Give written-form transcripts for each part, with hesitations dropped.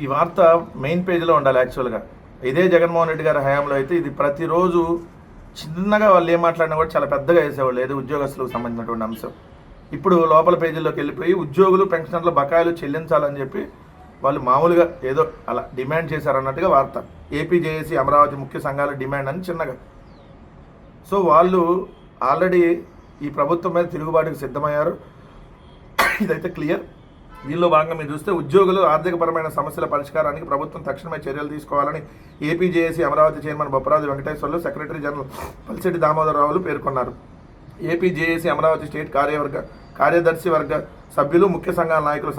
ఈ వార్త మెయిన్ పేజీలో ఉండాలి యాక్చువల్గా. ఇదే జగన్మోహన్ రెడ్డి గారి హయాంలో అయితే ఇది ప్రతిరోజు చిన్నగా వాళ్ళు ఏం మాట్లాడినా కూడా చాలా పెద్దగా వేసేవాళ్ళు, ఏదో ఉద్యోగస్తులకు సంబంధించినటువంటి అంశం. ఇప్పుడు లోపల పేజీల్లోకి వెళ్ళిపోయి ఉద్యోగులు పెన్షనర్ల బకాయిలు చెల్లించాలని చెప్పి వాళ్ళు మామూలుగా ఏదో అలా డిమాండ్ చేశారన్నట్టుగా వార్త. ఏపీ జేఏసీ అమరావతి ముఖ్య సంఘాల డిమాండ్ అని చిన్నగా. సో వాళ్ళు ఆల్రెడీ ఈ ప్రభుత్వం మీద తిరుగుబాటుకు సిద్ధమయ్యారు, ఇదైతే క్లియర్. దీనిలో భాగంగా మీరు చూస్తే ఉద్యోగులు ఆర్థికపరమైన సమస్యల పరిష్కారానికి ప్రభుత్వం తక్షణమే చర్యలు తీసుకోవాలని AP JAC Amaravati chairman Bopparaju Venkateswarlu, secretary general Palsireddy దామోదరరావులు పేర్కొన్నారు. ఏపీ జేఏసీ అమరావతి స్టేట్ కార్యదర్శి వర్గ సభ్యులు, ముఖ్య సంఘాల నాయకులు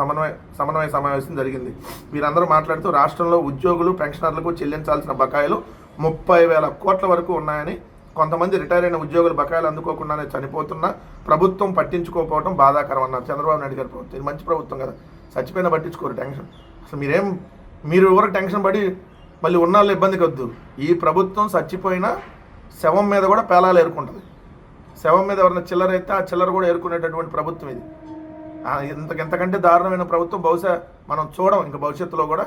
సమన్వయ సమావేశం జరిగింది. వీరందరూ మాట్లాడుతూ రాష్ట్రంలో ఉద్యోగులు పెన్షనర్లకు చెల్లించాల్సిన బకాయిలు 30,000 కోట్ల వరకు ఉన్నాయని, కొంతమంది రిటైర్ అయిన ఉద్యోగులు బకాయిలు అందుకోకుండానే చనిపోతున్నా ప్రభుత్వం పట్టించుకోకపోవడం బాధాకరం అన్నారు చంద్రబాబు నాయుడు గారి ప్రభుత్వం. ఇది మంచి ప్రభుత్వం కదా, చచ్చిపోయినా పట్టించుకోరు టెన్షన్. అసలు మీరు ఎవరికి టెన్షన్ పడి మళ్ళీ ఉన్నాళ్ళు ఇబ్బందికి వద్దు. ఈ ప్రభుత్వం చచ్చిపోయినా శవం మీద కూడా పేలాలు ఏరుకుంటుంది. శవం మీద ఎవరైనా చిల్లర అయితే ఆ చిల్లర కూడా ఏరుకునేటటువంటి ప్రభుత్వం ఇది. ఇంతకంటే దారుణమైన ప్రభుత్వం బహుశా మనం చూడం ఇంకా భవిష్యత్తులో కూడా.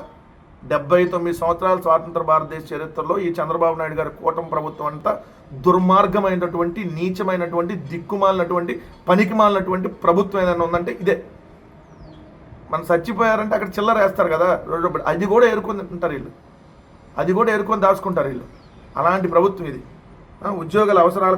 79 సంవత్సరాల స్వాతంత్ర భారతదేశ చరిత్రలో ఈ చంద్రబాబు నాయుడు గారి కూటమి ప్రభుత్వం అంతా దుర్మార్గమైనటువంటి, నీచమైనటువంటి, దిక్కుమాలినటువంటి, పనికిమాలినటువంటి ప్రభుత్వం ఏదైనా ఉందంటే ఇదే. మనం చచ్చిపోయారంటే అక్కడ చిల్లర వేస్తారు కదా, అది కూడా ఏరుకొని ఉంటారు వీళ్ళు, అది కూడా ఏరుకొని దాచుకుంటారు వీళ్ళు. అలాంటి ప్రభుత్వం ఇది. ఉద్యోగుల అవసరాలకు